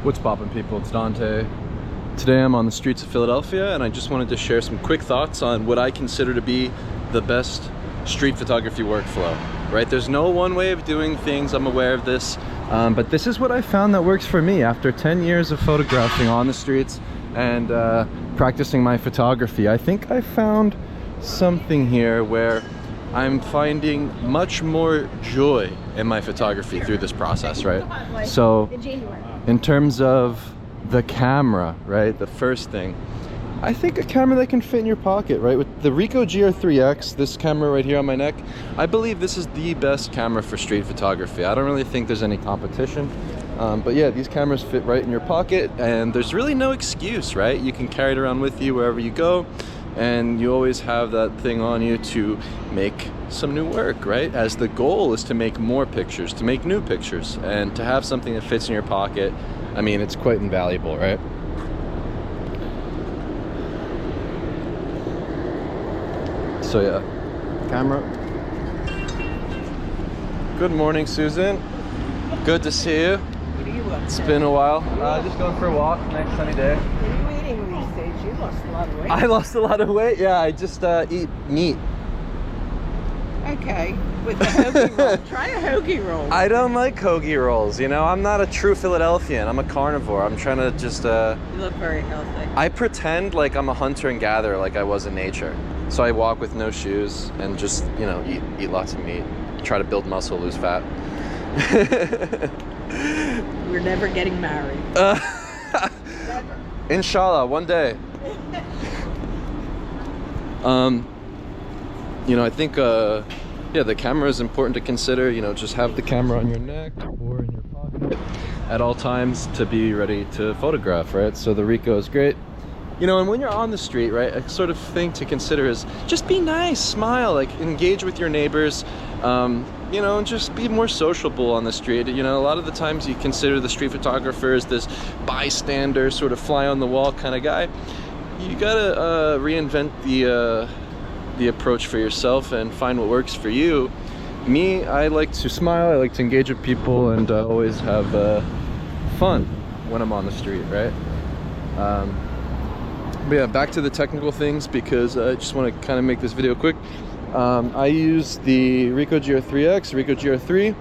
What's poppin', people? It's Dante. Today I'm on the streets of Philadelphia and I just wanted to share some quick thoughts on what I consider to be the best street photography workflow, right? There's no one way of doing things, I'm aware of this, but this is what I found that works for me after 10 years of photographing on the streets and practicing my photography. I think I found something here where I'm finding much more joy in my photography through this process, right? So in terms of the camera, right, the first thing, I think a camera that can fit in your pocket, right? With the Ricoh GR3X, this camera right here on my neck, I believe this is the best camera for street photography. I don't really think there's any competition. But yeah, these cameras fit right in your pocket and there's really no excuse, right? You can carry it around with you wherever you go and you always have that thing on you to make some new work, right? As the goal is to make more pictures, to make new pictures, and to have something that fits in your pocket, I mean, it's quite invaluable, right? So yeah, camera. Good morning, Susan. Good to see you. What do you want? It's been a while. Just going for a walk, nice sunny day. What are you eating these days? You lost a lot of weight. I lost a lot of weight. Yeah, I just eat meat. Okay, with the hoagie roll. Try a hoagie roll. I don't like hoagie rolls, you know? I'm not a true Philadelphian. I'm a carnivore. I'm trying to just... You look very healthy. I pretend like I'm a hunter and gatherer like I was in nature. So I walk with no shoes and just, you know, eat lots of meat. Try to build muscle, lose fat. We're never getting married. Never. Inshallah, one day. You know, I think, yeah, the camera is important to consider. You know, just have the camera on your neck or in your pocket at all times to be ready to photograph, right? So the Ricoh is great. You know, and when you're on the street, right, a sort of thing to consider is just be nice, smile, like engage with your neighbors, you know, and just be more sociable on the street. You know, a lot of the times you consider the street photographer as this bystander, sort of fly on the wall kind of guy. You gotta reinvent the approach for yourself and find what works for you. Me, I like to smile, I like to engage with people, and always have fun when I'm on the street, right? But yeah, back to the technical things, because I just want to kind of make this video quick. I use the Ricoh GR3X, Ricoh GR3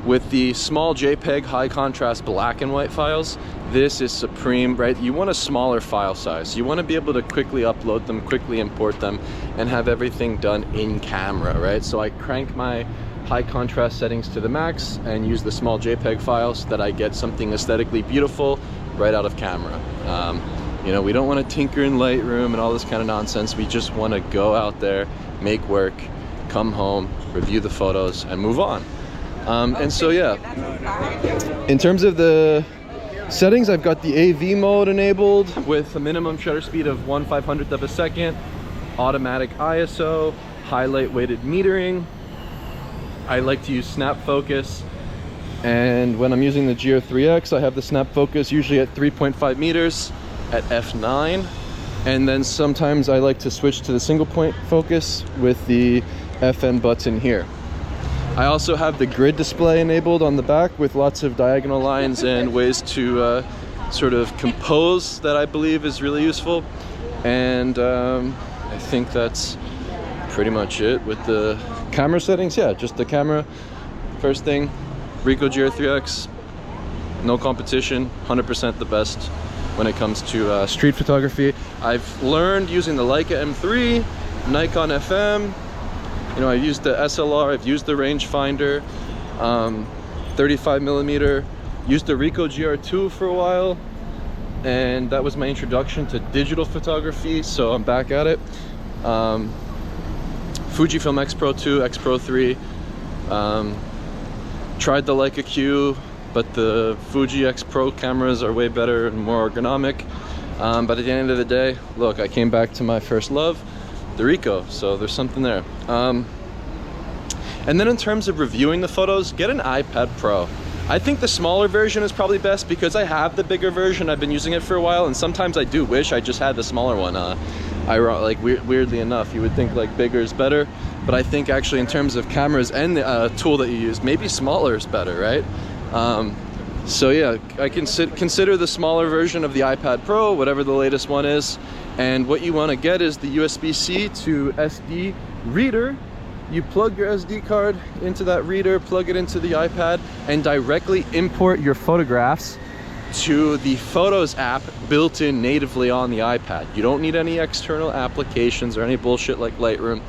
with the small JPEG high contrast black and white files. This is supreme, right? You want a smaller file size. You want to be able to quickly upload them, quickly import them, and have everything done in camera, right? So I crank my high contrast settings to the max and use the small JPEG files so that I get something aesthetically beautiful right out of camera. You know, we don't want to tinker in Lightroom and all this kind of nonsense. We just want to go out there, make work, come home, review the photos, and move on. And so, yeah, in terms of the settings, I've got the AV mode enabled with a minimum shutter speed of 1/500th of a second, automatic ISO, highlight weighted metering. I like to use snap focus. And when I'm using the GR3X, I have the snap focus usually at 3.5 meters at f9. And then sometimes I like to switch to the single point focus with the FN button here. I also have the grid display enabled on the back with lots of diagonal lines and ways to sort of compose that I believe is really useful. And I think that's pretty much it with the camera settings. Yeah, just the camera. First thing, Ricoh GR3X, no competition, 100% the best when it comes to street photography. I've learned using the Leica M3, Nikon FM. You know, I've used the SLR, I've used the rangefinder, 35mm, used the Ricoh GR2 for a while, and that was my introduction to digital photography, so I'm back at it. Fujifilm X Pro 2, X Pro 3, tried the Leica Q, but the Fuji X Pro cameras are way better and more ergonomic. But at the end of the day, look, I came back to my first love, the Ricoh, so there's something there. And then in terms of reviewing the photos, get an iPad Pro. I think the smaller version is probably best because I have the bigger version. I've been using it for a while, and sometimes I do wish I just had the smaller one. Weirdly enough, you would think like bigger is better, but I think actually in terms of cameras and the tool that you use, maybe smaller is better, right? So yeah, I consider the smaller version of the iPad Pro, whatever the latest one is. And what you want to get is the USB-C to SD reader. You plug your SD card into that reader, plug it into the iPad, and directly import your photographs to the Photos app built in natively on the iPad. You don't need any external applications or any bullshit like Lightroom.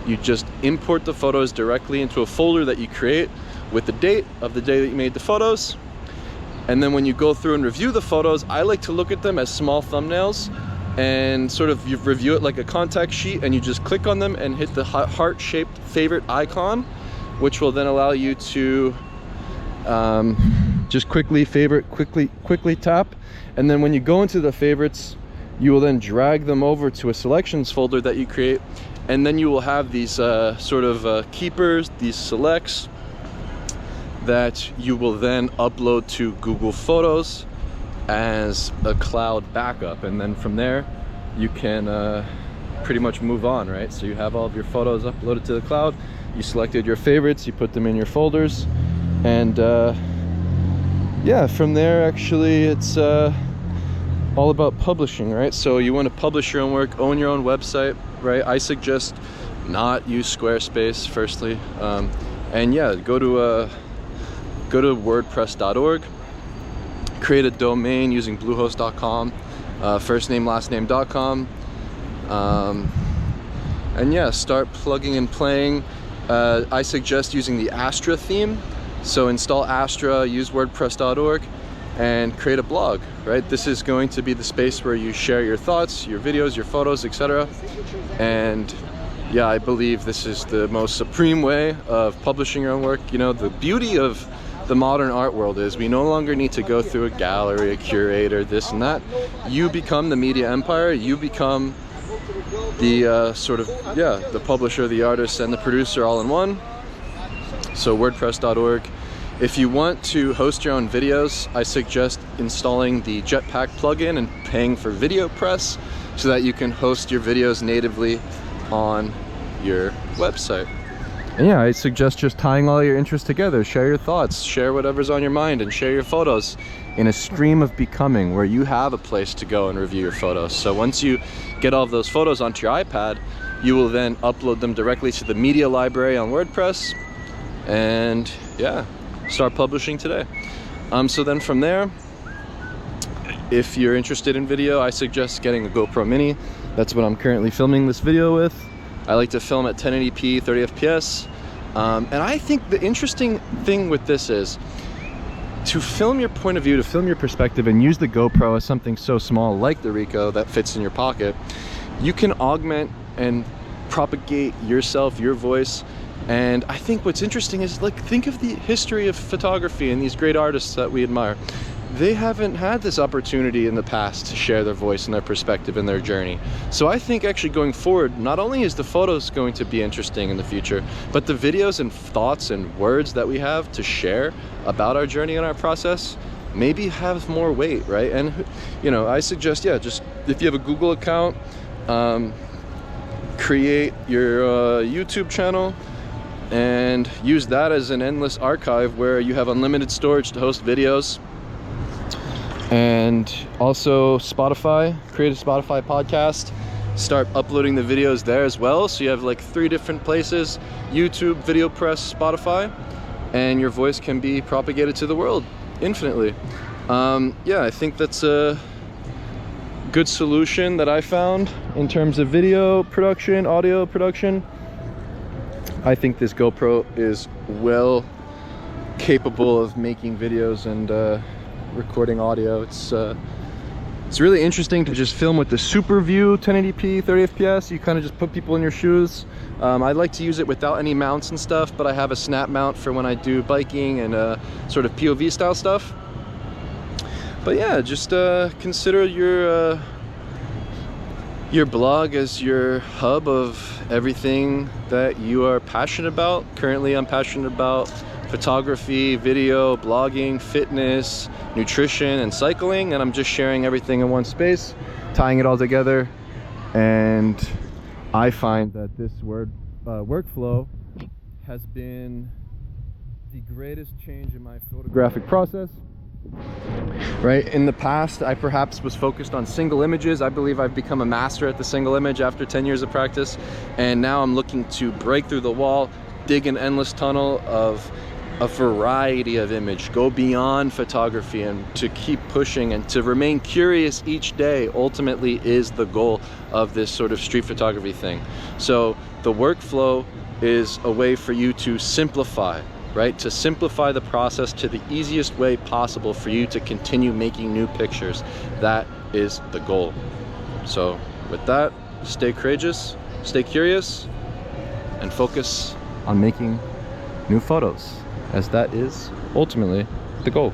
You just import the photos directly into a folder that you create with the date of the day that you made the photos. And then when you go through and review the photos, I like to look at them as small thumbnails and sort of you review it like a contact sheet, and you just click on them and hit the heart-shaped favorite icon, which will then allow you to just quickly favorite, quickly tap. And then when you go into the favorites, you will then drag them over to a selections folder that you create, and then you will have these sort of keepers, these selects, that you will then upload to Google Photos as a cloud backup. And then from there you can pretty much move on, right? So you have all of your photos uploaded to the cloud, you selected your favorites, you put them in your folders, and yeah, from there actually it's all about publishing, right? So you want to publish your own work, own your own website, right? I suggest not use Squarespace firstly, and yeah, go to wordpress.org, create a domain using bluehost.com, firstname lastname.com, and yeah, start plugging and playing. I suggest using the Astra theme. So install Astra, use wordpress.org, and create a blog, right? This is going to be the space where you share your thoughts, your videos, your photos, etc. And yeah, I believe this is the most supreme way of publishing your own work. You know, the beauty of the modern art world is we no longer need to go through a gallery, a curator, this and that. You become the media empire, you become the sort of, yeah, the publisher, the artist, and the producer all in one. So wordpress.org. If you want to host your own videos, I suggest installing the Jetpack plugin and paying for VideoPress so that you can host your videos natively on your website. And yeah, I suggest just tying all your interests together. Share your thoughts, share whatever's on your mind, and share your photos in a stream of becoming where you have a place to go and review your photos. So once you get all of those photos onto your iPad, you will then upload them directly to the media library on WordPress, and yeah, start publishing today. So then from there, if you're interested in video, I suggest getting a GoPro Mini. That's what I'm currently filming this video with. I like to film at 1080p, 30 FPS. And I think the interesting thing with this is to film your point of view, to film your perspective, and use the GoPro as something so small like the Ricoh that fits in your pocket. You can augment and propagate yourself, your voice. And I think what's interesting is, like, think of the history of photography and these great artists that we admire. They haven't had this opportunity in the past to share their voice and their perspective and their journey. So I think actually going forward, not only is the photos going to be interesting in the future, but the videos and thoughts and words that we have to share about our journey and our process maybe have more weight, right? And, you know, I suggest, yeah, just if you have a Google account, create your YouTube channel, and use that as an endless archive where you have unlimited storage to host videos. And also Spotify, create a Spotify podcast, start uploading the videos there as well. So you have like 3 different places: YouTube, VideoPress, Spotify, and your voice can be propagated to the world infinitely. Yeah, I think that's a good solution that I found in terms of video production, audio production. I think this GoPro is well capable of making videos and recording audio. It's really interesting to just film with the Super View 1080p 30 FPS. You kind of just put people in your shoes. I like to use it without any mounts and stuff, but I have a snap mount for when I do biking and sort of POV style stuff. But yeah, just consider your blog as your hub of everything that you are passionate about. Currently, I'm passionate about photography, video, blogging, fitness, nutrition, and cycling, and I'm just sharing everything in one space, tying it all together. And I find that this workflow has been the greatest change in my photographic process. Right, in the past I perhaps was focused on single images. I believe I've become a master at the single image after 10 years of practice, and now I'm looking to break through the wall, dig an endless tunnel of a variety of image, go beyond photography, and to keep pushing and to remain curious each day ultimately is the goal of this sort of street photography thing. So the workflow is a way for you to simplify, right? To simplify the process to the easiest way possible for you to continue making new pictures. That is the goal. So with that, stay courageous, stay curious, and focus on making new photos, as that is ultimately the goal.